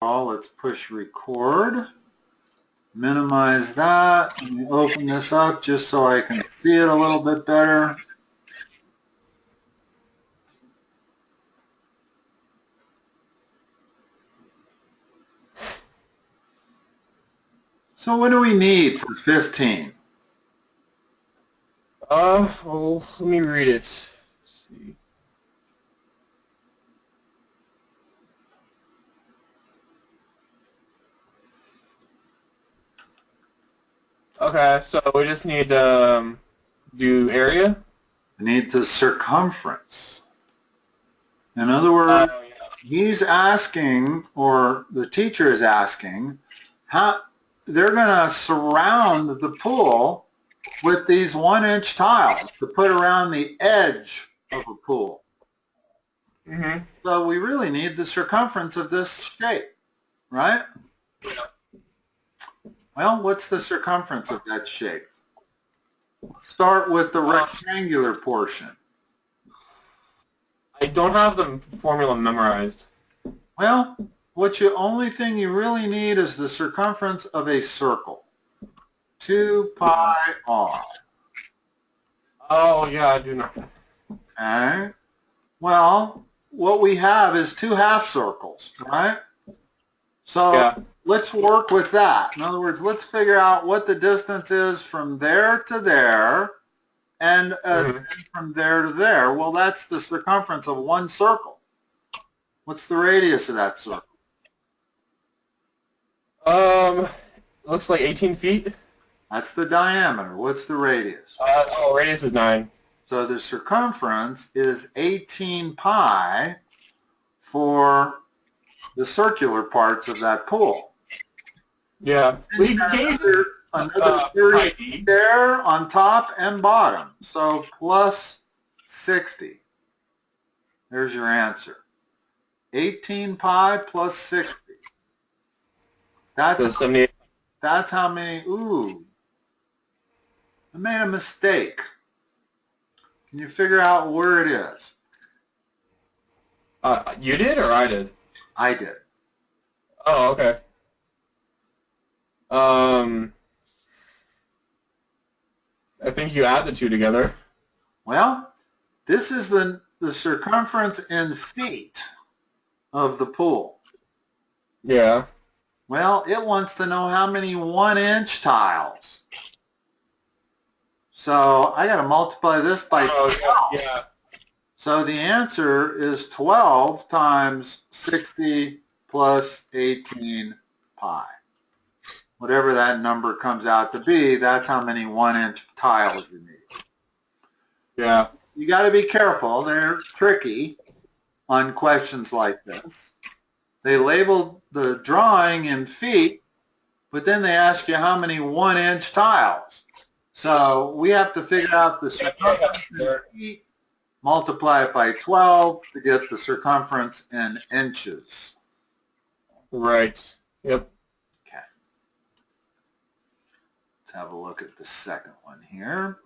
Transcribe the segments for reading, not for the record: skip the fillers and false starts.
Let's push record. Minimize that. Let me open this up just so I can see it a little bit better. So what do we need for 15? Well, let me read it. Let's see. Okay, so we just need to do area. We need the circumference. In other words, he's asking, or the teacher is asking, how they're going to surround the pool with these 1-inch tiles to put around the edge of a pool. Mm-hmm. So we really need the circumference of this shape, right? Yeah. Well, what's the circumference of that shape? Start with the rectangular portion. I don't have the formula memorized. Well, only thing you really need is the circumference of a circle. 2 pi r. Oh, yeah, I do not. Okay. Well, what we have is 2 half circles, right? So yeah. Let's work with that. In other words, let's figure out what the distance is from there to there and from there to there. Well, that's the circumference of one circle. What's the radius of that circle? Looks like 18 feet. That's the diameter. What's the radius? Radius is 9. So the circumference is 18 pi for the circular parts of that pool. Yeah. We gave another 30 there on top and bottom. So plus 60. There's your answer. 18 pi plus 60. That's 78. That's how many. Ooh. I made a mistake. Can you figure out where it is? You did or I did? I did. Oh, okay. I think you add the two together. Well, this is the circumference in feet of the pool. Yeah. Well, it wants to know how many 1-inch tiles. So I got to multiply this by 12. Yeah. So the answer is 12 times 60 plus 18 pi. Whatever that number comes out to be, that's how many 1-inch tiles you need. Yeah. You got to be careful. They're tricky on questions like this. They label the drawing in feet, but then they ask you how many 1-inch tiles. So we have to figure out the circumference in feet, multiply it by 12 to get the circumference in inches. Right. Yep. Okay. Let's have a look at the second one here.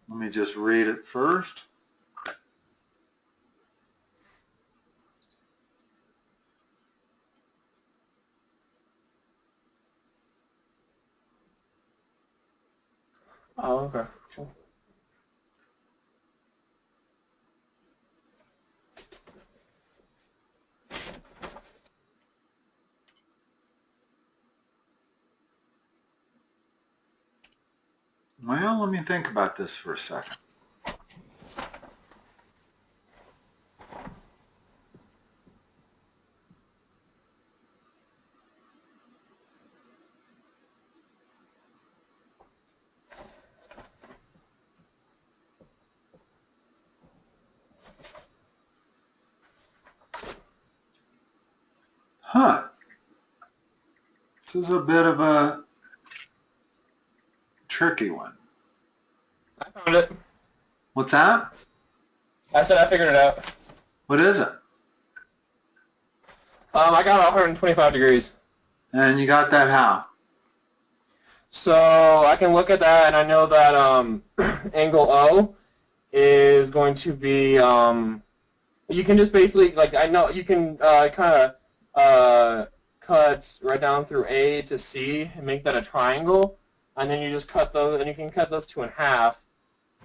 Let me just read it first. Oh, okay. Cool. Well, let me think about this for a second. This is a bit of a tricky one. I found it. What's that? I said I figured it out. What is it? I got 125 degrees. And you got that how? So I can look at that and I know that angle O is going to be You can just basically, like, I know you can kind of cut right down through A to C and make that a triangle, and then you just cut those, and you can cut those two in half,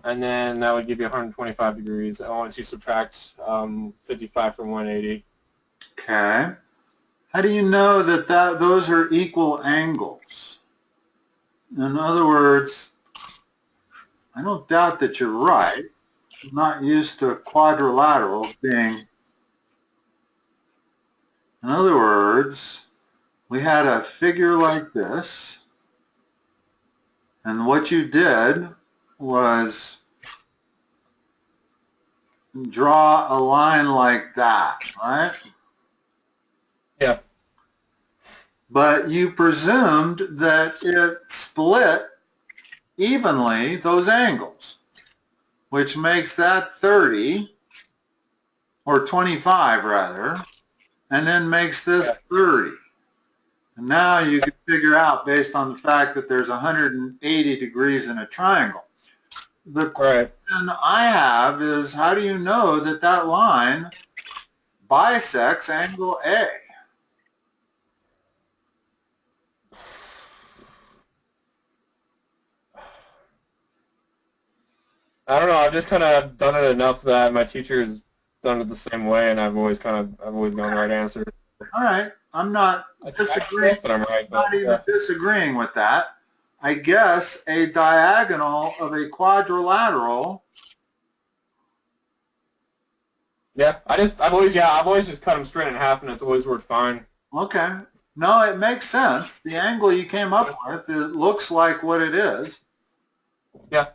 and then that would give you 125 degrees once you subtract 55 from 180. Okay. How do you know that those are equal angles? In other words, I don't doubt that you're right. I'm not used to quadrilaterals being, in other words, we had a figure like this, and what you did was draw a line like that, right? Yeah. But you presumed that it split evenly those angles, which makes that 30, or 25 rather, and then makes this 30. And now you can figure out, based on the fact that there's 180 degrees in a triangle. The question I have is, how do you know that that line bisects angle A? I don't know. I've just kind of done it enough that my teacher's done it the same way, and I've always gone the right answer. All right, I'm not disagreeing. I guess that I'm right, not even disagreeing with that. I guess a diagonal of a quadrilateral. Yeah, I've always just cut them straight in half, and it's always worked fine. Okay. No, it makes sense. The angle you came up with, it looks like what it is. Yeah.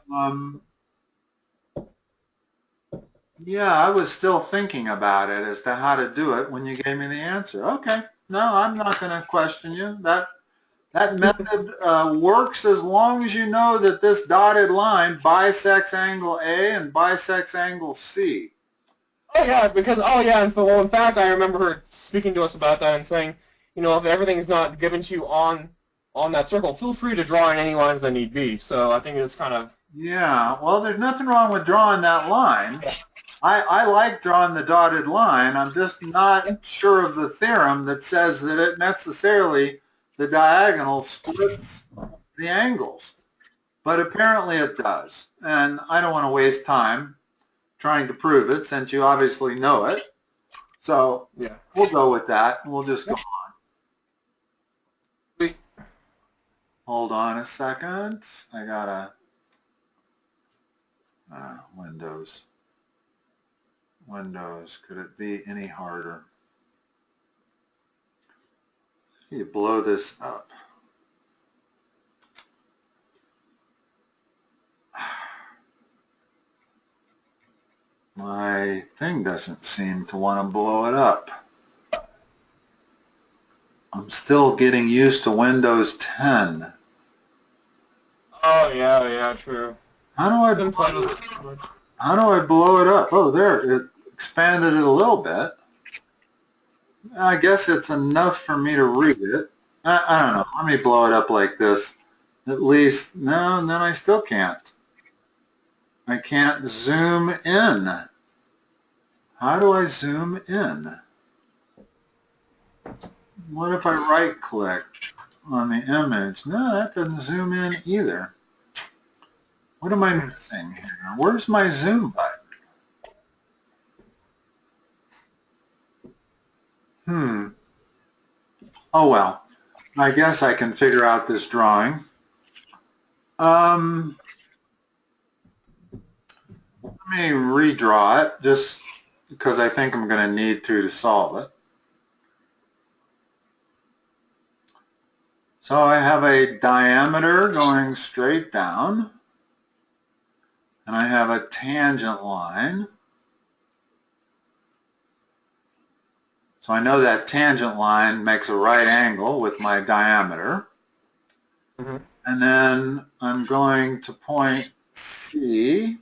Yeah, I was still thinking about it as to how to do it when you gave me the answer. Okay. No, I'm not going to question you. That method works as long as you know that this dotted line bisects angle A and bisects angle C. Oh yeah, because in fact, I remember her speaking to us about that and saying, you know, if everything's not given to you on that circle, feel free to draw in any lines that need be. So I think it's kind of well, there's nothing wrong with drawing that line. I like drawing the dotted line. I'm just not sure of the theorem that says that it necessarily, the diagonal splits the angles. But apparently it does. And I don't want to waste time trying to prove it since you obviously know it. So we'll go with that. We'll just go on. Hold on a second. I got Windows. Could it be any harder? You blow this up. My thing doesn't seem to want to blow it up. I'm still getting used to Windows 10. Oh yeah, true. How do I blow it up? Oh, there, it expanded it a little bit. I guess it's enough for me to read it. I don't know. Let me blow it up like this. At least, no, and then I still can't. I can't zoom in. How do I zoom in? What if I right click on the image? No, that doesn't zoom in either. What am I missing here? Where's my zoom button? Oh well, I guess I can figure out this drawing. Let me redraw it just because I think I'm going to need to solve it. So I have a diameter going straight down, and I have a tangent line. So I know that tangent line makes a right angle with my diameter. And then I'm going to point C.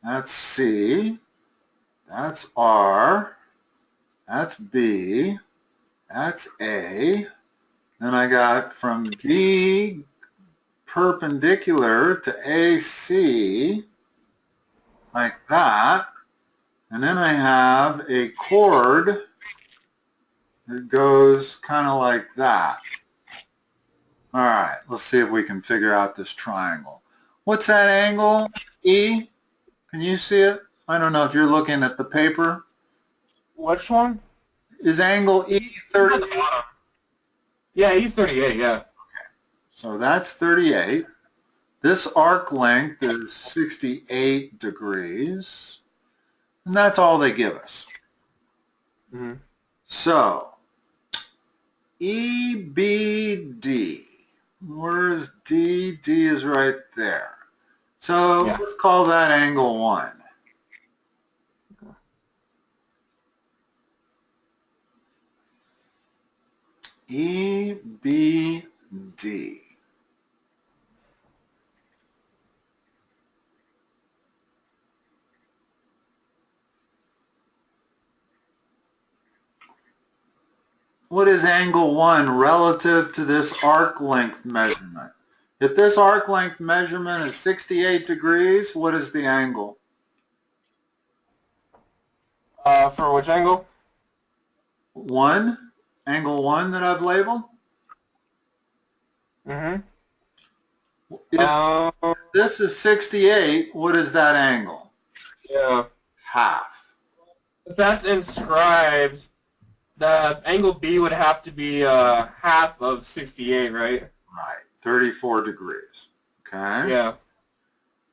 That's C. That's R. That's B. That's A. Then I got from B perpendicular to AC, like that. And then I have a chord that goes kind of like that. All right, let's see if we can figure out this triangle. What's that angle, E? Can you see it? I don't know if you're looking at the paper. Which one? Is angle E He's at 38? the bottom. Yeah, he's 38, yeah. So that's 38. This arc length is 68 degrees. And that's all they give us. Mm-hmm. So, EBD. Where's D? D is right there. So Yeah. let's call that angle 1. EBD. What is angle 1 relative to this arc length measurement? If this arc length measurement is 68 degrees, what is the angle? For which angle? 1? Angle 1 that I've labeled? Mm-hmm. If this is 68, what is that angle? Yeah. Half. If that's inscribed, the angle B would have to be half of 68, right? Right, 34 degrees. Okay? Yeah.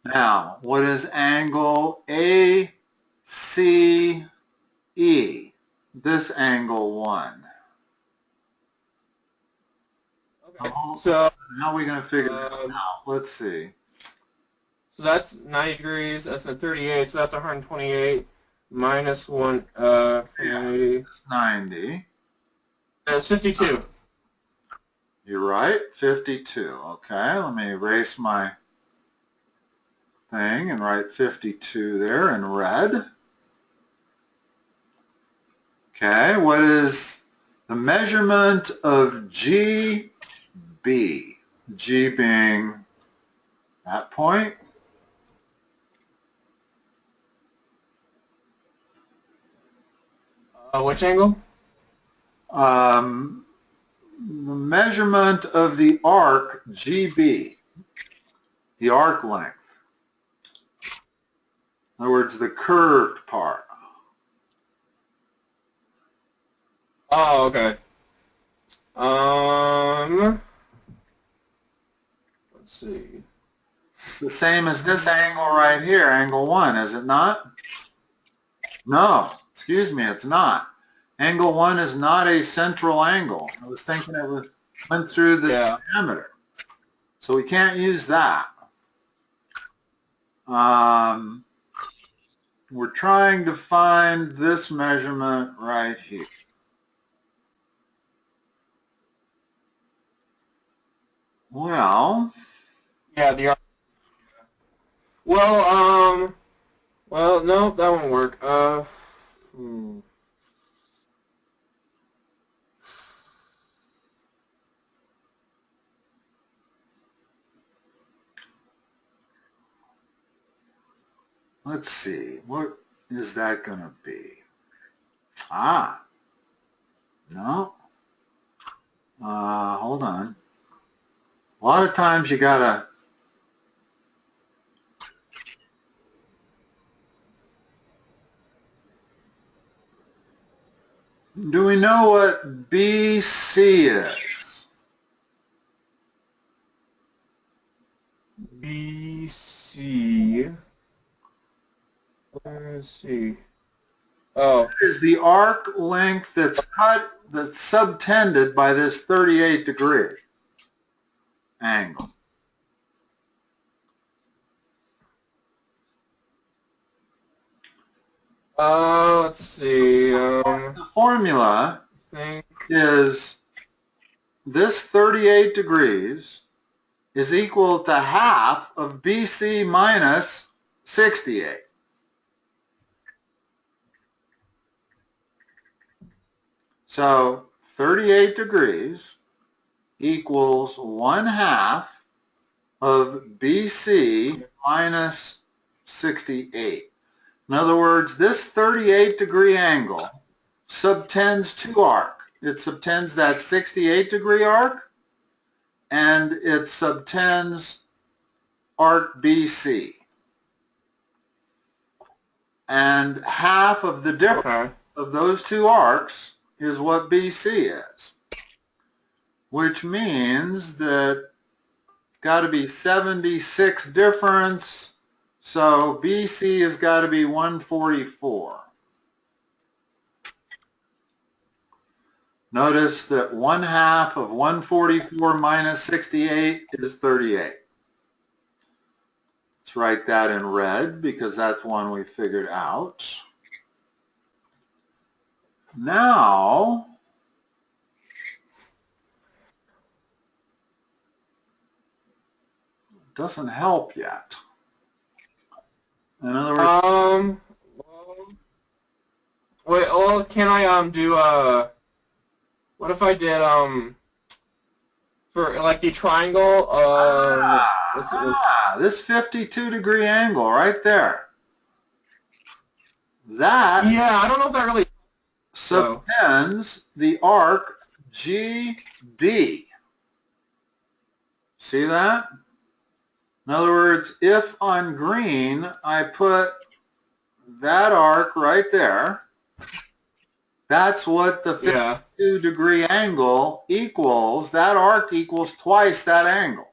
Now, what is angle ACE? This angle 1. Okay. So, How are we going to figure that out? Let's see. so that's 90 degrees. That's a 38. So that's 128 minus 1. Yeah, it's 90. That's 52. You're right, 52. Okay, let me erase my thing and write 52 there in red. Okay, what is the measurement of GB? G being that point. Which angle? The measurement of the arc, GB, the arc length. In other words, the curved part. Oh, okay. Let's see. It's the same as this angle right here, angle 1, is it not? No, excuse me, it's not. Angle 1 is not a central angle. I was thinking it went through the diameter. So we can't use that. We're trying to find this measurement right here. Well, Yeah, the. Well, well, no, that won't work. let's see. What is that going to be? Ah, no. Hold on. A lot of times you gotta. Do we know what BC is? BC. Let's see. Oh. Is the arc length that's cut, that's subtended by this 38-degree angle. Let's see. The formula is this 38 degrees is equal to half of BC minus 68. So 38 degrees equals 1/2 of BC minus 68. In other words, this 38-degree angle subtends two arc. It subtends that 68-degree arc, and it subtends arc BC. And half of the difference of those two arcs is what BC is, which means that it's got to be 76 difference, so BC has got to be 144. Notice that 1/2 of 144 minus 68 is 38. Let's write that in red because that's one we figured out. Now, it doesn't help yet. In other words, wait, well, can I do what if I did for like the triangle this 52-degree angle right there. That I don't know if that really subtends the arc GD. See that? In other words, if on green I put that arc right there, that's what the 52-degree angle equals. That arc equals twice that angle,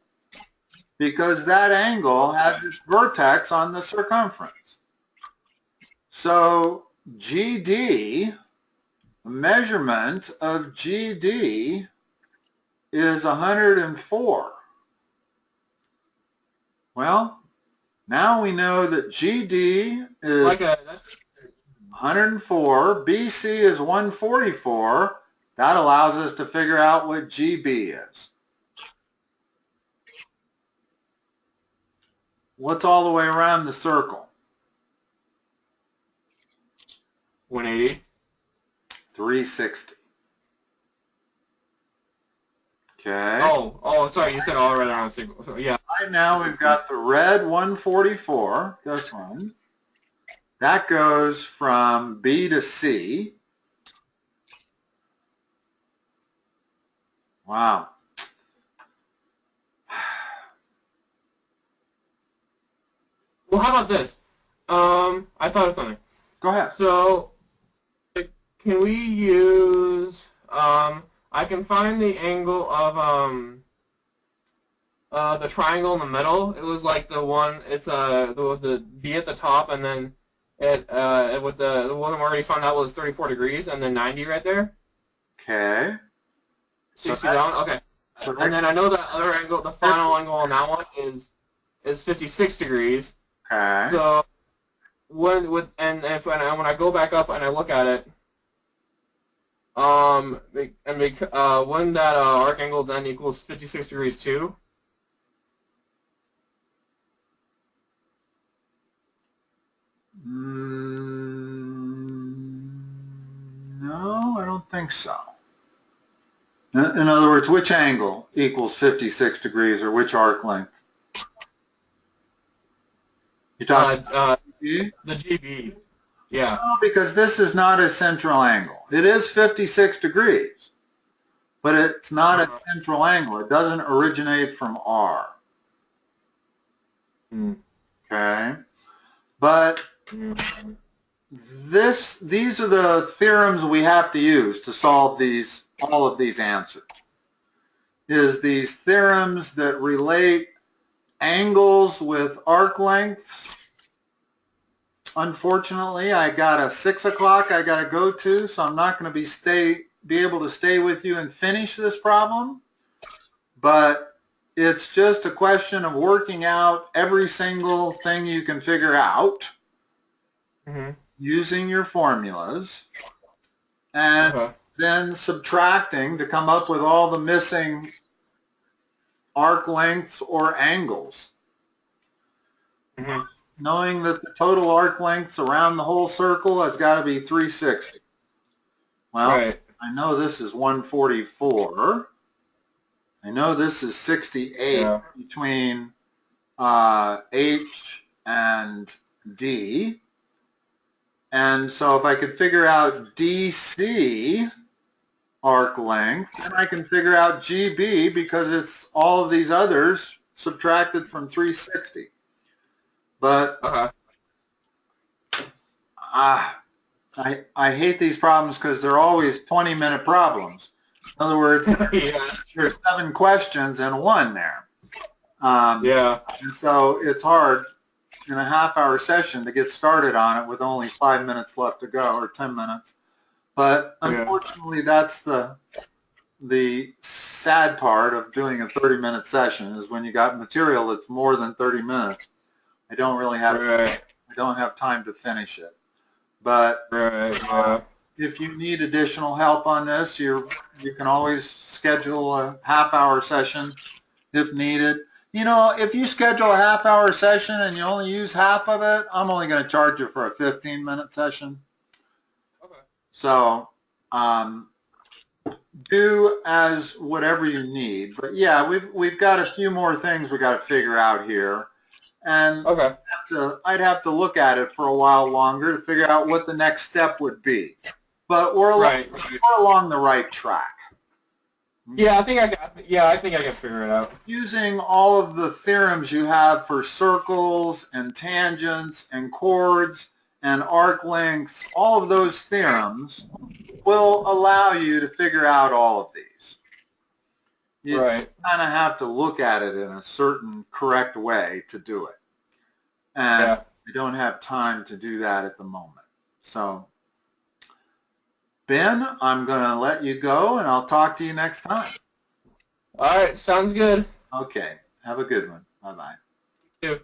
because that angle has its vertex on the circumference. So GD, the measurement of GD is 104. Well, now we know that GD is 104, BC is 144. That allows us to figure out what GB is. What's all the way around the circle? 180. 360. Okay. Oh, sorry, you said all right around the circle. So, yeah. Right now we've got the red 144, this one. That goes from B to C. Wow. Well, how about this? I thought of something. Go ahead. So, can we use, I can find the angle of, the triangle in the middle. It was like the one, it's, the B at the top, and then with the one I already found out was 34 degrees, and then 90 right there. Okay. 60 down, okay. And then I know the other angle, the final angle on that one is 56 degrees. Okay. So when I go back up and I look at it, when that arc angle then equals 56 degrees too. No, I don't think so. In other words, which angle equals 56 degrees, or which arc length? You talking GB? The GB. Yeah. No, because this is not a central angle. It is 56 degrees, but it's not a central angle. It doesn't originate from R. Okay. But these are the theorems we have to use to solve all of these answers. Is these theorems that relate angles with arc lengths. Unfortunately, I got a 6 o'clock I got to go to, so I'm not going to be able to stay with you and finish this problem. But it's just a question of working out every single thing you can figure out using your formulas, and then subtracting to come up with all the missing arc lengths or angles. Knowing that the total arc lengths around the whole circle has got to be 360. Well, I know this is 144. I know this is 68 between H and D. And so if I could figure out DC arc length, then I can figure out GB because it's all of these others subtracted from 360. But I hate these problems because they're always 20-minute problems. In other words, Yeah. there's 7 questions and 1 there. Yeah. And so it's hard in a half-hour session to get started on it with only 5 minutes left to go, or 10 minutes. But unfortunately, that's the sad part of doing a 30-minute session, is when you got material that's more than 30 minutes. I don't really have I don't have time to finish it. But if you need additional help on this, you can always schedule a half-hour session if needed. You know, if you schedule a half-hour session and you only use half of it, I'm only going to charge you for a 15-minute session. Okay. So do as whatever you need. But yeah, we've got a few more things we got to figure out here, and I'd have to look at it for a while longer to figure out what the next step would be. But we're along the right track. Yeah, I think I can figure it out. Using all of the theorems you have for circles and tangents and chords and arc lengths, all of those theorems will allow you to figure out all of these. You kind of have to look at it in a certain correct way to do it. And I don't have time to do that at the moment. So, Ben, I'm going to let you go, and I'll talk to you next time. All right, sounds good. Okay, have a good one. Bye-bye. You too.